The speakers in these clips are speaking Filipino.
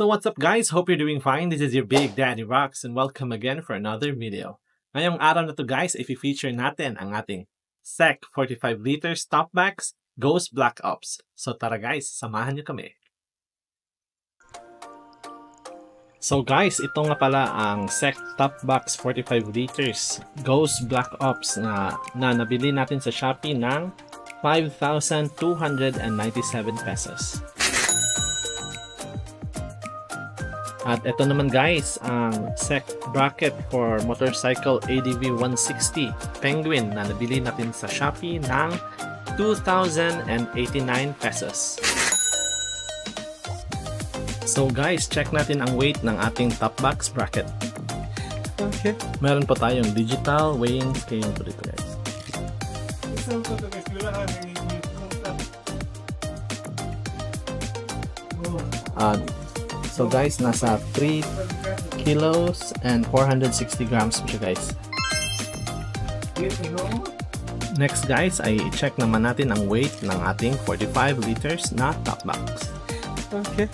So what's up guys? Hope you're doing fine. This is your Big Daddy Rocks and welcome again for another video. Ngayong araw na to guys, i-feature natin ang ating SEC 45 liters top box Ghost Black Ops. So tara guys, samahan niyo kami. So guys, ito nga pala ang SEC top box 45 liters Ghost Black Ops na nabili natin sa Shopee ng 5,297 pesos. At ito naman guys, ang SEC bracket for motorcycle ADV 160 Penguin na nabili natin sa Shopee ng 2,089 pesos. So guys, check natin ang weight ng ating top box bracket. Okay. Meron pa tayong digital weighing scale po dito guys. So guys, nasa 3 kilos and 460 grams po siya guys. Next guys, ay check naman natin ang weight ng ating 45 liters na top box. Okay.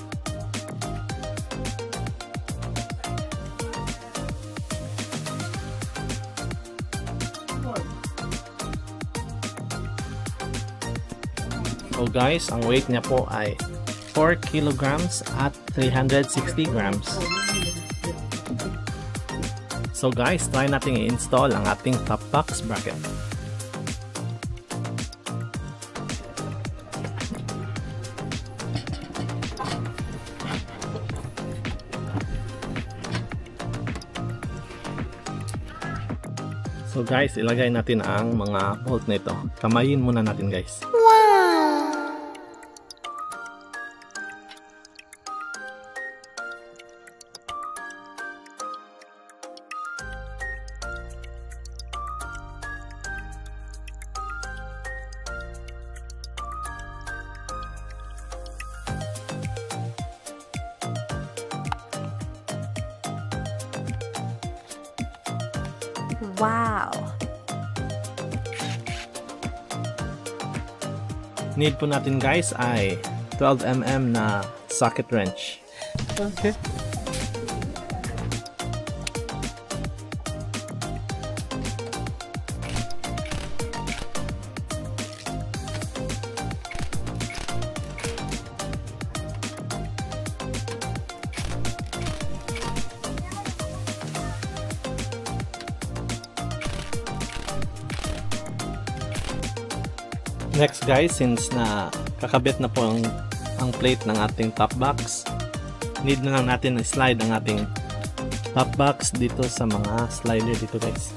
So guys, ang weight niya po ay 4 kilograms at 360 grams. So guys, try natin i-install ang ating top box bracket. So guys, ilagay natin ang mga bolt nito. Kamayin muna natin guys. Wow! Need po natin guys ay 12mm na socket wrench. Okay. Next guys, since na kakabit na po ang plate ng ating top box, need na lang natin i-slide ang ating top box dito sa mga slider dito guys.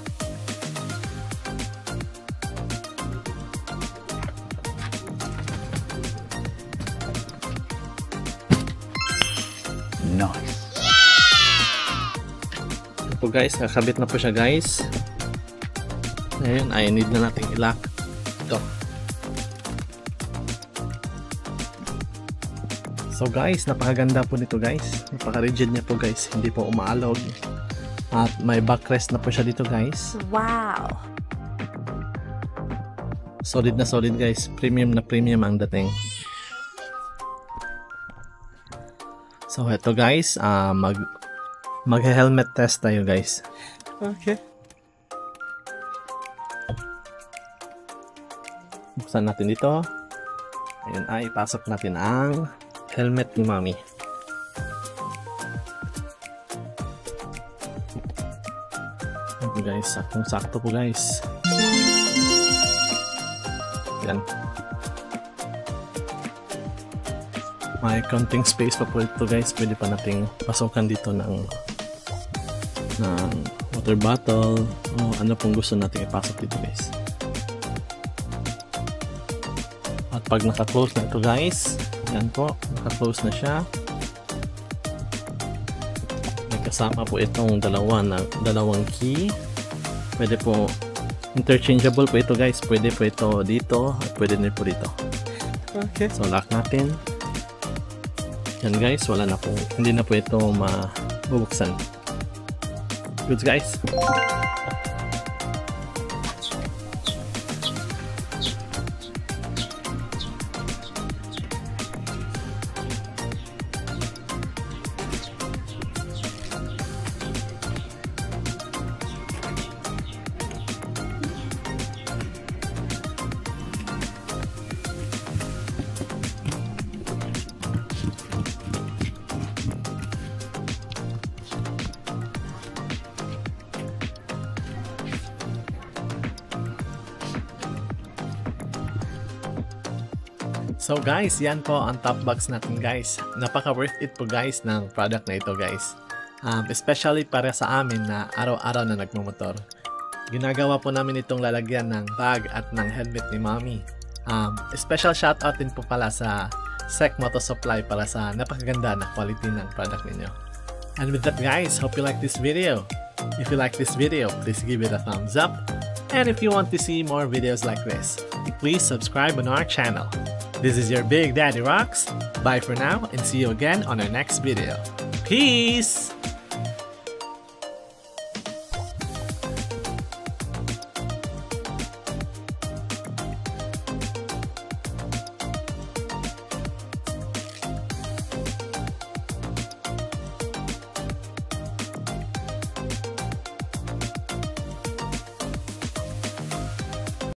Nice! Ito po guys, kakabit na po siya guys. Ngayon ay need na natin i-lock ito. So guys, napakaganda po nito guys. Napaka-rigid niya po guys. Hindi po umaalog. At may backrest na po siya dito guys. Wow! Solid na solid guys. Premium na premium ang dating. So ito guys, mag-helmet test tayo guys. Okay. Buksan natin dito. Ayun ay, ipasok natin ang helmet ni Mami. Okay guys, saktong-sakto po guys. Yan. May counting space pa po ito guys. Pwede pa nating pasukan dito ng water bottle o ano pong gusto nating ipasok dito guys. At pag naka-close na ito guys, yan po, naka-close na siya. May kasama po itong dalawang key. Pwede po, interchangeable po ito guys. Pwede po ito dito at pwede din po dito. Okay. So lock natin. Yan guys, wala na po. Hindi na po ito mabubuksan. Good guys. So guys, yan po ang top box natin guys. Napaka worth it po guys ng product na ito guys. Especially para sa amin na araw-araw na nagmumotor. Ginagawa po namin itong lalagyan ng bag at ng helmet ni Mommy. Special shoutout din po pala sa SEC Moto Supply para sa napakaganda na quality ng product ninyo. And with that guys, hope you like this video. If you like this video, please give it a thumbs up. And if you want to see more videos like this, please subscribe on our channel. This is your Big Daddy Rocks. Bye for now and see you again on our next video. Peace!